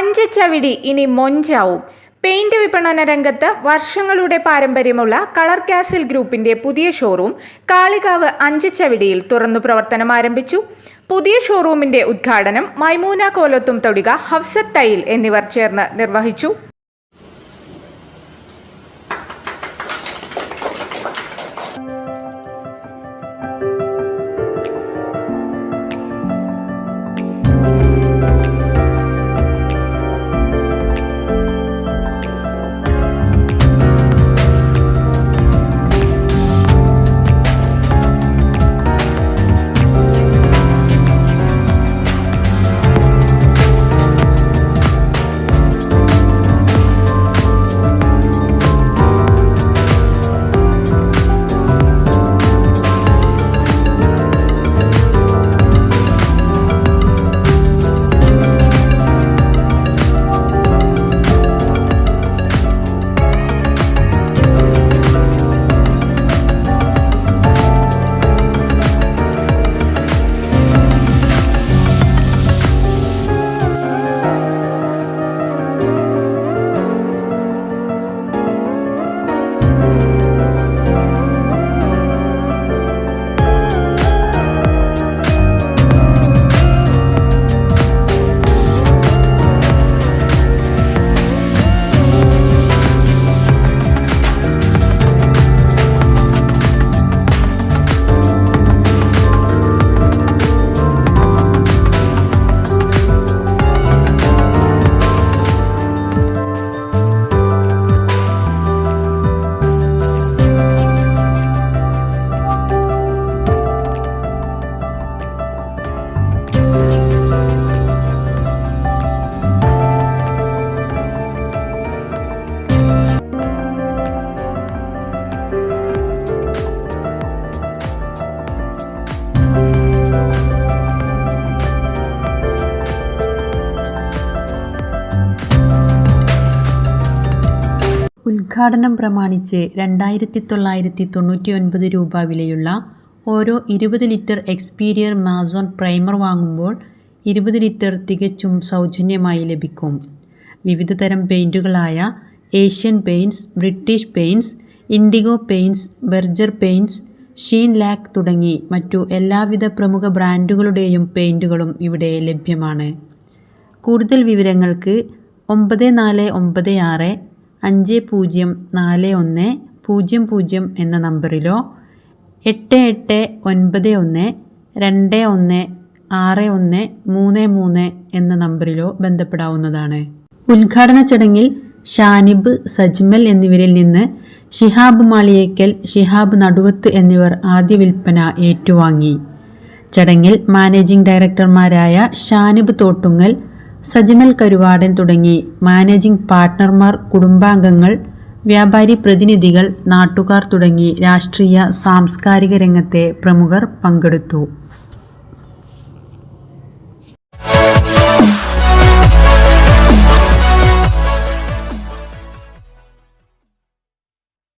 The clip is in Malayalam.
അഞ്ചച്ചവിടി ഇനി മൊഞ്ചാവും. പെയിന്റ് വിപണന രംഗത്ത് വർഷങ്ങളുടെ പാരമ്പര്യമുള്ള കളർ കാസിൽ ഗ്രൂപ്പിന്റെ പുതിയ ഷോറൂം കാളികാവ് അഞ്ചച്ചവിടിയിൽ തുറന്നു പ്രവർത്തനം ആരംഭിച്ചു. പുതിയ ഷോറൂമിന്റെ ഉദ്ഘാടനം മൈമൂന കോലത്തും തൊടിക, ഹഫ്സത്ത് തയ്യിൽ എന്നിവർ ചേർന്ന് നിർവഹിച്ചു. ഉദ്ഘാടനം പ്രമാണിച്ച് 2999 രൂപ വിലയുള്ള ഓരോ 20 ലിറ്റർ എക്സ്പീരിയർ മാസോൺ പ്രൈമർ വാങ്ങുമ്പോൾ 20 ലിറ്റർ തികച്ചും സൗജന്യമായി ലഭിക്കും. വിവിധ തരം പെയിൻറ്റുകളായ Asian Paints, British Paints, Indigo Paints, Berger Paints, Sheenlac തുടങ്ങി മറ്റു എല്ലാവിധ പ്രമുഖ ബ്രാൻഡുകളുടെയും പെയിൻറ്റുകളും ഇവിടെ ലഭ്യമാണ്. കൂടുതൽ വിവരങ്ങൾക്ക് 9496 504100 എന്ന നമ്പറിലോ 8891216133 എന്ന നമ്പറിലോ ബന്ധപ്പെടാവുന്നതാണ്. ഉദ്ഘാടന ചടങ്ങിൽ ഷാനിബ്, സജ്മൽ എന്നിവരിൽ നിന്ന് ഷിഹാബ് മാളിയേക്കൽ, ഷിഹാബ് നടുവത്ത് എന്നിവർ ആദ്യ വിൽപ്പന ഏറ്റുവാങ്ങി. ചടങ്ങിൽ മാനേജിംഗ് ഡയറക്ടർമാരായ ഷാനിബ് തോട്ടുങ്ങൽ, സജ്മൽ കരുവാടൻ തുടങ്ങി മാനേജിംഗ് പാർട്ട്ണർമാർ, കുടുംബാംഗങ്ങൾ, വ്യാപാരി പ്രതിനിധികൾ, നാട്ടുകാർ തുടങ്ങി രാഷ്ട്രീയ സാംസ്കാരിക രംഗത്തെ പ്രമുഖർ പങ്കെടുത്തു.